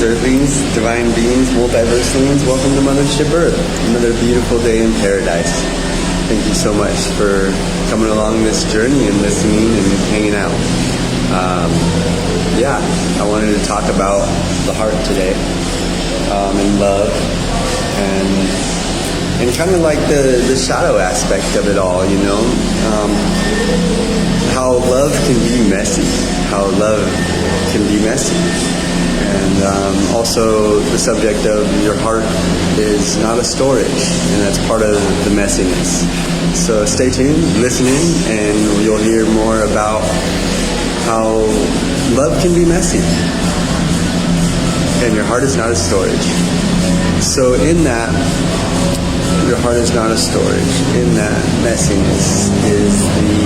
earthlings, divine beings, multiversalings, welcome to Mothership Earth. Another beautiful day in paradise. Thank you so much for coming along this journey and listening and hanging out. I wanted to talk about the heart today, and love, and kind of like the shadow aspect of it all, you know? How love can be messy. How love can be messy. And also the subject of your heart is not a storage, and that's part of the messiness. So stay tuned, listen in, and you'll hear more about how love can be messy. And your heart is not a storage. So in that, your heart is not a storage. In that messiness is the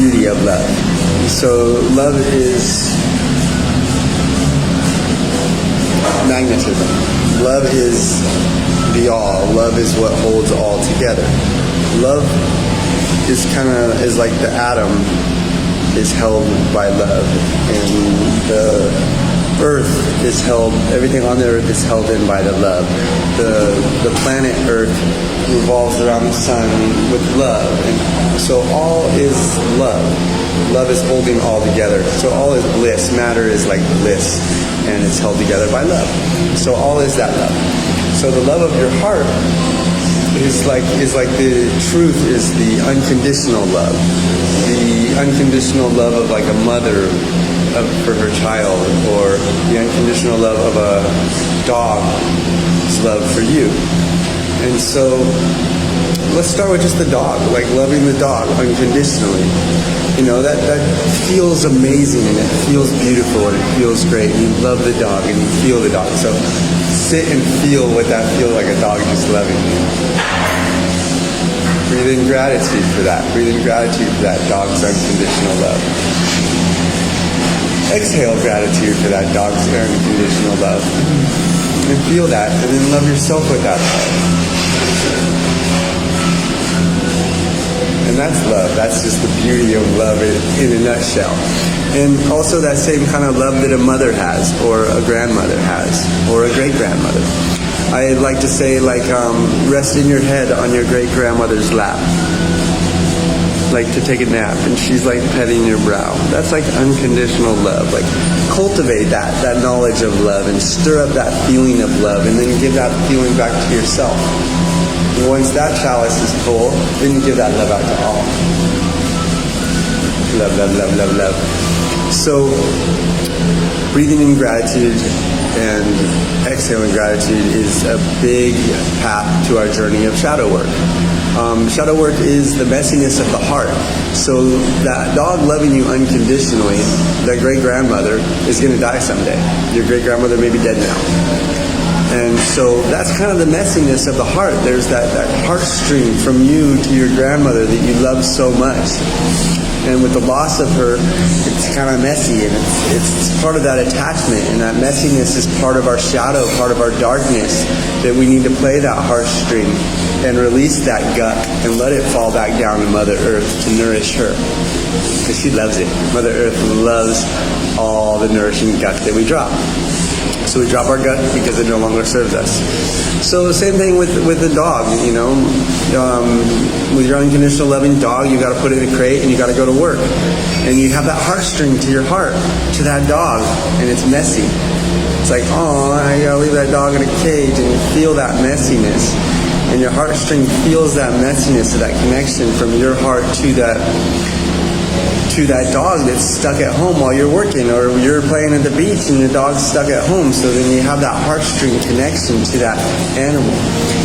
beauty of love. So love is magnetism. Love is the all. Love is what holds all together. Love is like the atom is held by love, and the earth is held, everything on the earth is held in by the love. The planet Earth revolves around the sun with love, and so all is love. Love is holding all together. So all is bliss. Matter is like bliss, and it's held together by love. So all is that love. So the love of your heart is like the truth is the unconditional love. The unconditional love of like a mother for her child, or the unconditional love of a dog's love for you. And so let's start with just the dog, like loving the dog unconditionally. You know, that feels amazing, and it feels beautiful, and it feels great. You love the dog and you feel the dog. So sit and feel what that feels like, a dog just loving you. Breathe in gratitude for that. Breathe in gratitude for that dog's unconditional love. Exhale gratitude for that dog's unconditional love. And feel that, and then love yourself with that love. And that's love. That's just the beauty of love in a nutshell. And also that same kind of love that a mother has, or a grandmother has, or a great-grandmother. I like to say, like, rest in your head on your great-grandmother's lap. Like to take a nap, and she's like petting your brow. That's like unconditional love. Like cultivate that knowledge of love, and stir up that feeling of love, and then give that feeling back to yourself. And once that chalice is full, then you give that love out to all. Love, love, love, love, love. So breathing in gratitude and exhaling gratitude is a big path to our journey of shadow work. Shadow work is the messiness of the heart. So that dog loving you unconditionally, that great-grandmother is going to die someday. Your great-grandmother may be dead now. And so that's kind of the messiness of the heart. There's that heartstring from you to your grandmother that you love so much. And with the loss of her, it's kind of messy, and it's part of that attachment, and that messiness is part of our shadow, part of our darkness, that we need to play that heartstring and release that gut and let it fall back down to Mother Earth to nourish her, because she loves it. Mother Earth loves all the nourishing gut that we drop. So we drop our gut because it no longer serves us. So the same thing with the dog, you know. With your unconditional loving dog, you got to put it in a crate and you got to go to work. And you have that heartstring to your heart, to that dog, and it's messy. It's like, oh, I got to leave that dog in a cage, and you feel that messiness. And your heartstring feels that messiness of that connection from your heart to that dog that's stuck at home while you're working, or you're playing at the beach and your dog's stuck at home. So then you have that heartstring connection to that animal.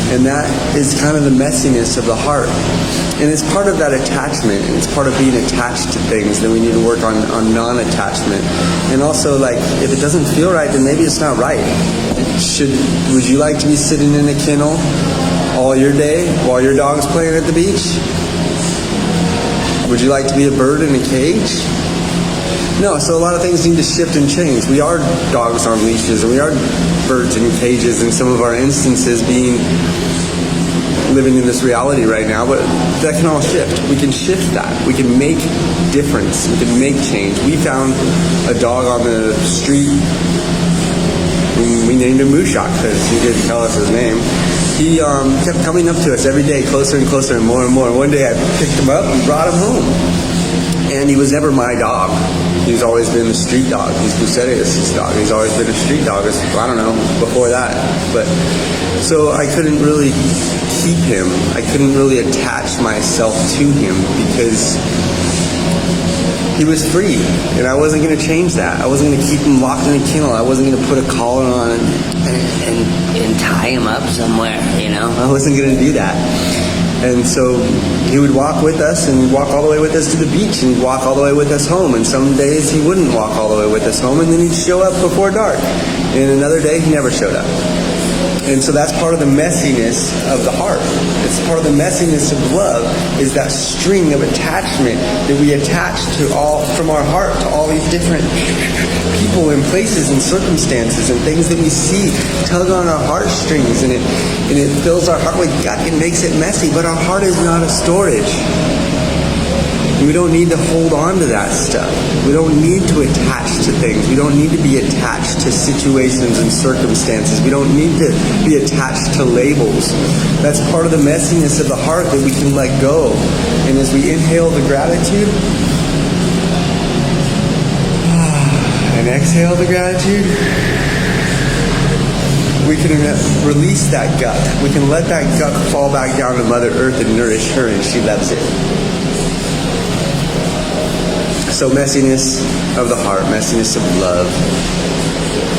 And that is kind of the messiness of the heart. And it's part of that attachment, and it's part of being attached to things. Then we need to work on non-attachment. And also, like, if it doesn't feel right, then maybe it's not right. Would you like to be sitting in a kennel all your day while your dog's playing at the beach? Would you like to be a bird in a cage? No, so a lot of things need to shift and change. We are dogs on leashes, and we are birds in cages in some of our instances, being living in this reality right now, but that can all shift. We can shift that. We can make difference. We can make change. We found a dog on the street. We named him Mushak because he didn't tell us his name. He kept coming up to us every day, closer and closer and more and more. One day I picked him up and brought him home. And he was never my dog. He's always been the street dog. He's Bucerius' dog. He's always been a street dog. I don't know, before that. But so I couldn't really keep him. I couldn't really attach myself to him because he was free, and I wasn't going to change that. I wasn't going to keep him locked in a kennel. I wasn't going to put a collar on and tie him up somewhere, you know? I wasn't going to do that. And so he would walk with us, and he'd walk all the way with us to the beach, and he'd walk all the way with us home. And some days he wouldn't walk all the way with us home, and then he'd show up before dark. And another day he never showed up. And so that's part of the messiness of the heart. It's part of the messiness of love, is that string of attachment that we attach to all, from our heart, to all these different people and places and circumstances and things that we see tug on our heartstrings, and it fills our heart with guck. It makes it messy, but our heart is not a storage. We don't need to hold on to that stuff. We don't need to attach to things. We don't need to be attached to situations and circumstances. We don't need to be attached to labels. That's part of the messiness of the heart that we can let go. And as we inhale the gratitude and exhale the gratitude, we can release that guck. We can let that guck fall back down to Mother Earth and nourish her, and she loves it. So messiness of the heart, messiness of love.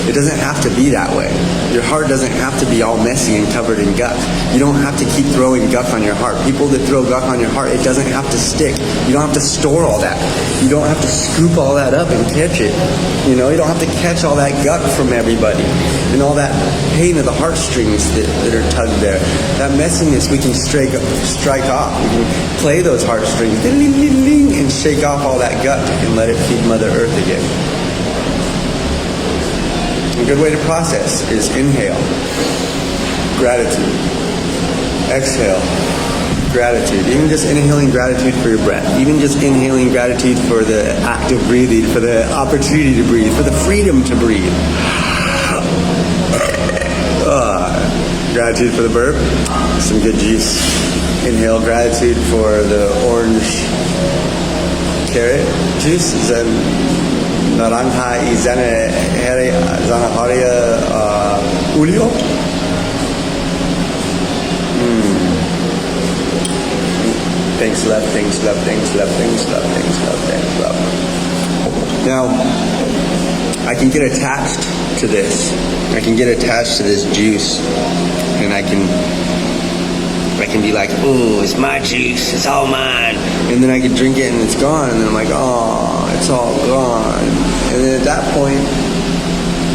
It doesn't have to be that way. Your heart doesn't have to be all messy and covered in guck. You don't have to keep throwing guck on your heart. People that throw guck on your heart, it doesn't have to stick. You don't have to store all that. You don't have to scoop all that up and catch it. You know, you don't have to catch all that guck from everybody and all that pain of the heartstrings that are tugged there. That messiness we can strike off. We can play those heartstrings and shake off all that guck and let it feed Mother Earth again. A good way to process is inhale, gratitude, exhale, gratitude. Even just inhaling gratitude for your breath. Even just inhaling gratitude for the act of breathing, for the opportunity to breathe, for the freedom to breathe. Gratitude for the burp, some good juice. Inhale gratitude for the orange carrot juice. Naranja y zanahoria ulio. Thanks, love, things, love, things, love, things, love, things, love, things, love. Now, I can get attached to this. I can get attached to this juice, and I can be like, ooh, it's my juice, it's all mine. And then I can drink it and it's gone, and then I'm like, oh, it's all gone. And then at that point,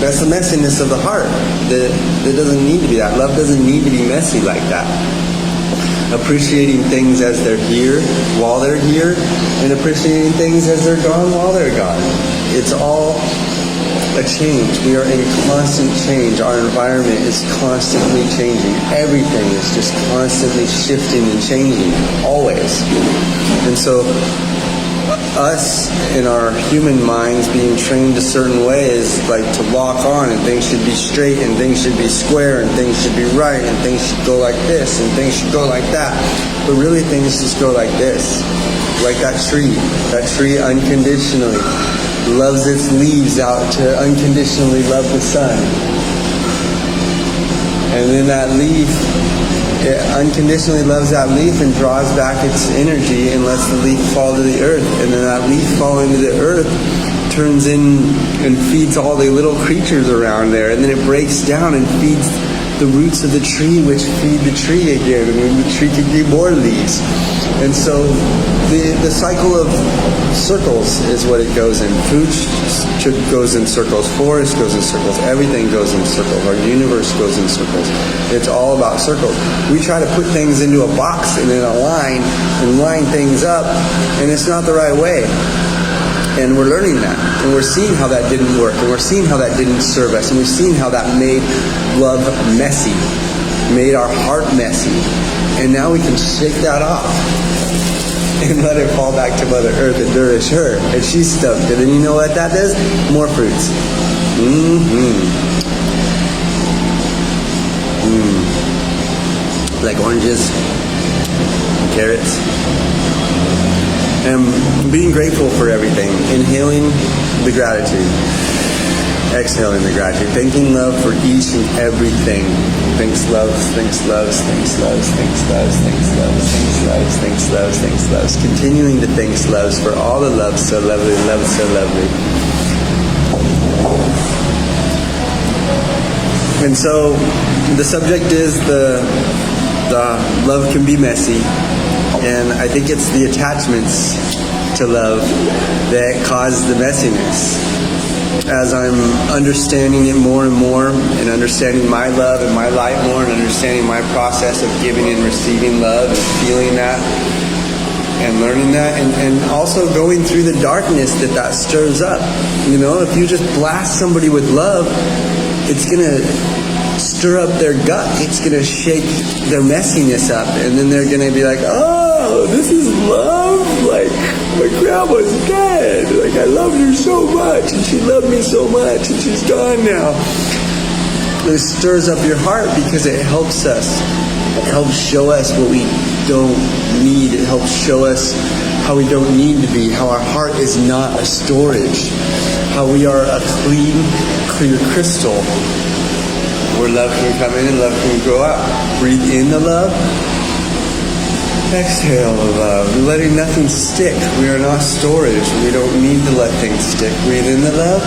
that's the messiness of the heart. That doesn't need to be that. Love doesn't need to be messy like that. Appreciating things as they're here, while they're here, and appreciating things as they're gone, while they're gone. It's all a change. We are in constant change. Our environment is constantly changing. Everything is just constantly shifting and changing, always. And so us in our human minds being trained a certain way is like to lock on, and things should be straight, and things should be square, and things should be right, and things should go like this, and things should go like that. But really things just go like this. Like that tree. That tree unconditionally loves its leaves out to unconditionally love the sun. And then that leaf, it unconditionally loves that leaf and draws back its energy and lets the leaf fall to the earth. And then that leaf falling to the earth turns in and feeds all the little creatures around there. And then it breaks down and feeds the roots of the tree, which feed the tree again. And then the tree can give more leaves. And so the cycle of circles is what it goes in. Food goes in circles. Forest goes in circles. Everything goes in circles. Our universe goes in circles. It's all about circles. We try to put things into a box and in a line and line things up, and it's not the right way. And we're learning that. And we're seeing how that didn't work. And we're seeing how that didn't serve us. And we've seen how that made love messy. made our heart messy. And now we can shake that off and let it fall back to Mother Earth and nourish her. And she's stoked. And then you know what that does? More fruits. Like oranges, carrots. And being grateful for everything. Inhaling the gratitude. Exhaling the gratitude. Thanking love for each and everything. Thanks loves, thanks loves, thanks loves, thanks loves, thanks loves, thanks loves, thanks loves, thanks loves. Continuing to thanks loves for all the love so lovely, love so lovely. And so the subject is the love can be messy. And I think it's the attachments to love that cause the messiness. As I'm understanding it more and more, and understanding my love and my light more, and understanding my process of giving and receiving love, and feeling that, and learning that, and also going through the darkness that stirs up. You know, if you just blast somebody with love, it's going to stir up their gut. It's going to shake their messiness up, and then they're going to be like, oh, this is love? Like, my grandma's dead. Like, I loved her so much, and she loved me so much, and she's gone now. It stirs up your heart because it helps us. It helps show us what we don't need. It helps show us how we don't need to be, how our heart is not a storage, how we are a clean, clear crystal where love can come in and love can go out. Breathe in the love. Exhale the love. Letting nothing stick. We are not storage. We don't need to let things stick. Breathe in the love.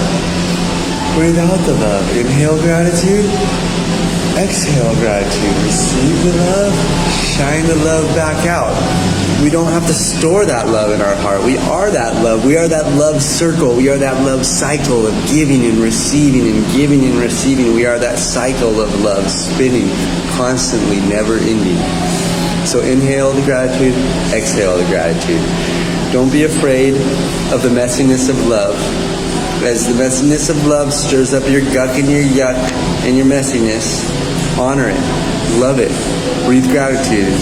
Breathe out the love. Inhale gratitude. Exhale gratitude. Receive the love. Shine the love back out. We don't have to store that love in our heart. We are that love. We are that love circle. We are that love cycle of giving and receiving and giving and receiving. We are that cycle of love spinning constantly, never ending. So inhale the gratitude, exhale the gratitude. Don't be afraid of the messiness of love. As the messiness of love stirs up your guck and your yuck and your messiness, honor it, love it, breathe gratitude.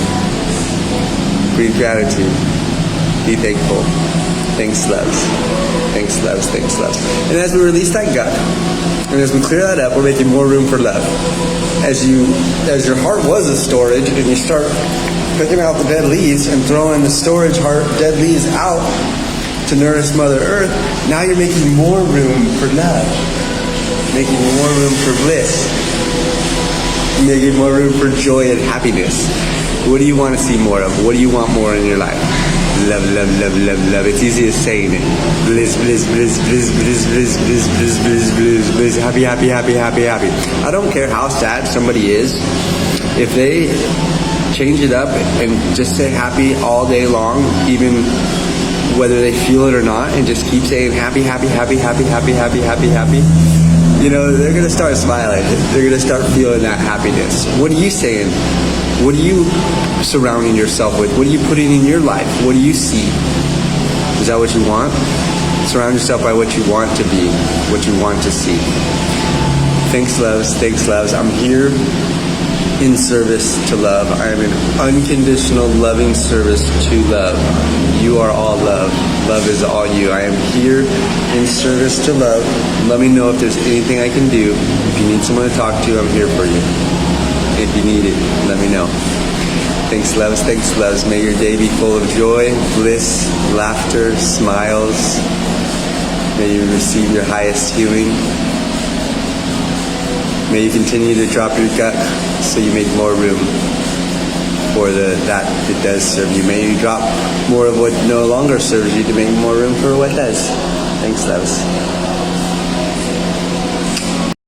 Breathe gratitude. Be thankful. Thanks, loves. Thanks, loves. Thanks, loves. And as we release that guck, and as we clear that up, we're making more room for love. As your heart was a storage, and you start picking out the dead leaves and throwing the storage heart dead leaves out to nourish Mother Earth, now you're making more room for love. Making more room for bliss. Making more room for joy and happiness. What do you want to see more of? What do you want more in your life? Love, love, love, love, love. It's easy as saying it. Bliss, bliss, bliss, bliss, bliss, bliss, bliss, bliss, bliss, bliss, bliss. Happy, happy, happy, happy, happy. I don't care how sad somebody is. If they change it up and just say happy all day long, even whether they feel it or not, and just keep saying happy, happy, happy, happy, happy, happy, happy, happy, you know, they're going to start smiling. They're going to start feeling that happiness. What are you saying? What are you surrounding yourself with? What are you putting in your life? What do you see? Is that what you want? Surround yourself by what you want to be, what you want to see. Thanks, loves. Thanks, loves. I'm here in service to love. I am in unconditional loving service to love. You are all love. Love is all you. I am here in service to love. Let me know if there's anything I can do. If you need someone to talk to, I'm here for you. If you need it, let me know. Thanks, loves. Thanks, loves. May your day be full of joy, bliss, laughter, smiles. May you receive your highest healing. May you continue to drop your gut so you make more room for that does serve you. May you drop more of what no longer serves you to make more room for what does. Thanks, loves.